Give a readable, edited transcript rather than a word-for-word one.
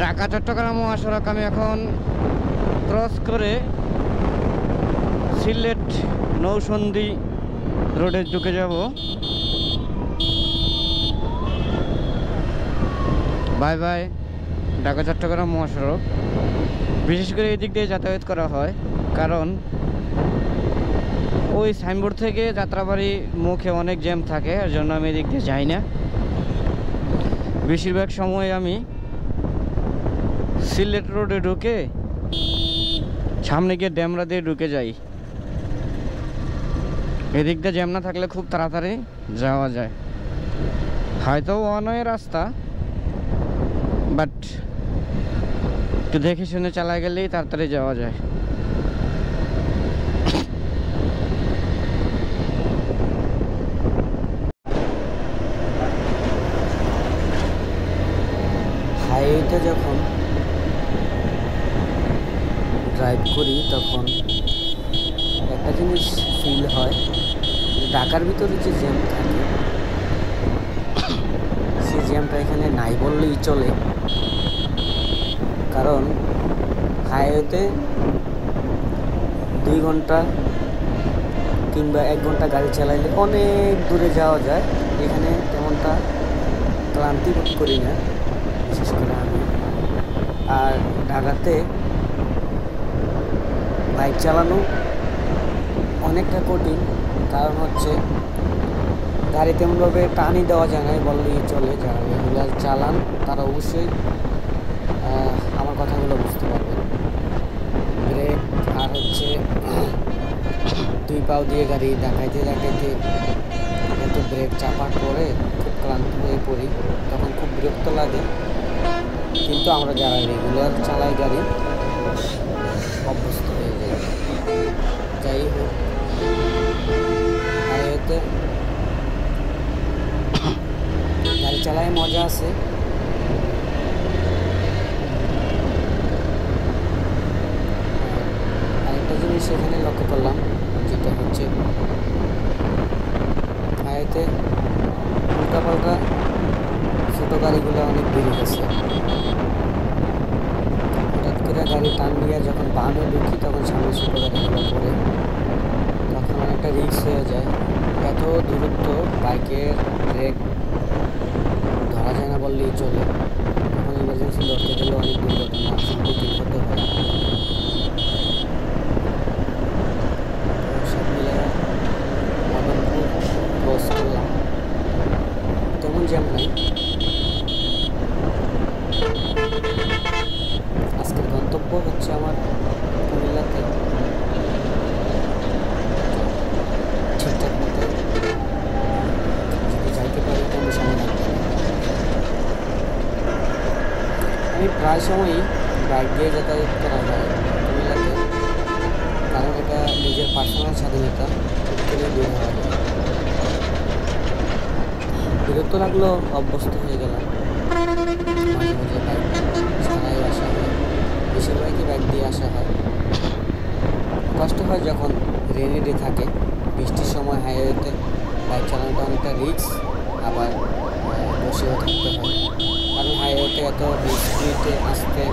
ঢাকা চট্টগ্রাম মহাসড়ক আমি এখন ক্রস করে সিলেট নৌসন্দি রোডে ঢুকে যাব। বাই বাই ঢাকা চট্টগ্রাম মহাসড়ক। বিশেষ করে এই দিক দিয়ে যাতায়াত করা হয়, কারণ ওই সাইনবোর্ড থেকে যাত্রাবাড়ি মুখে অনেক জ্যাম থাকে, এর জন্য আমি এদিক দিয়ে যাই না। বেশিরভাগ সময় আমি সিলেট রোডে ঢুকে সামনে গিয়ে ড্যামরা দিয়ে ঢুকে যাই। এদিক দিয়ে জ্যাম না থাকলে খুব তাড়াতাড়ি যাওয়া যায়। হয়তো ওয়ান ওয়ে রাস্তা, বাট একটু দেখে শুনে চালা গেলেই তাড়াতাড়ি যাওয়া যায়। হাইওয়েতে যখন ড্রাইভ করি তখন একটা জিনিস ফিল হয়, ঢাকার ভিতরে যে জ্যাম থাকে সেই জ্যামটা এখানে নাই বললেই চলে। কারণ হাইওয়েতে 2 ঘন্টা কিংবা 1 ঘন্টা গাড়ি চালাইলে অনেক দূরে যাওয়া যায়। এখানে তেমনটা ক্লান্তি বোধ করি না, বিশেষ করে আমি। আর ঢাকাতে বাইক চালানো অনেকটা কঠিন, কারণ হচ্ছে গাড়ি তেমনভাবে টানই দেওয়া যায় না বললেই চলে। যারা রেগুলার চালান তারা অবশ্যই আমার কথাগুলো বুঝতে পারবেন। ব্রেক আর হচ্ছে 2 পাও দিয়ে গাড়ি দেখাইতে দেখাইতে এত ব্রেক চাপার পরে খুব ক্লান্ত হয়ে পড়ি, তখন খুব বিরক্ত লাগে। কিন্তু আমরা যারা রেগুলার চালাই গাড়ি অভ্যস্ত হয়ে যাই। যাই হোক, হাইওয়েতে গাড়ি চালায় মজা আছে। আরেকটা জিনিস এখানে লক্ষ্য করলাম, যেটা হচ্ছে হাইওয়েতে উল্টাপাল্টা ছোটো গাড়িগুলো অনেক বেড়ে গেছে। হঠাৎ করে গাড়ি টান দিয়ে যখন বামে ঢুকি তখন সামনে ছোটো গাড়িগুলো পড়ে, তখন অনেকটা রিস্ক হয়ে যায়। এত দূরত্ব বাইকের ব্রেক ধরা যায় না বললেই চলে। তখন ইমার্জেন্সি ধরতে গেলে অনেক দুর্ঘটনার সম্মুখীন হতে হয়। সব মিলে মদনপুর ক্রস করলাম, তেমন জ্যাম নাই। আজকের গন্তব্য হচ্ছে আমার কুমিল্লাতে। ঠিকঠাক মতো যদি যাইতে পারি তেমন সময় লাগবে। আমি প্রায় সময়ই বাইক দিয়ে যাতায়াত করা হয় কুমিল্লাতে, কারণ এটা নিজের পার্সোনাল স্বাধীনতা থেকে বের হওয়া যায়। বিরক্ত লাগলেও অভ্যস্ত হয়ে গেলাম। মাঝে মাঝে বাইক ছাড়াই আসা হয়, বেশিরভাগই বাইক দিয়ে আসা হয়। কষ্ট হয় যখন রেনি ডে থাকে, বৃষ্টির সময় হাইওয়েতে বাইক চালানোটা অনেকটা রিস্ক, আবার বসেও থাকতে হয়। কারণ হাইওয়েতে এত স্পিডে আসতে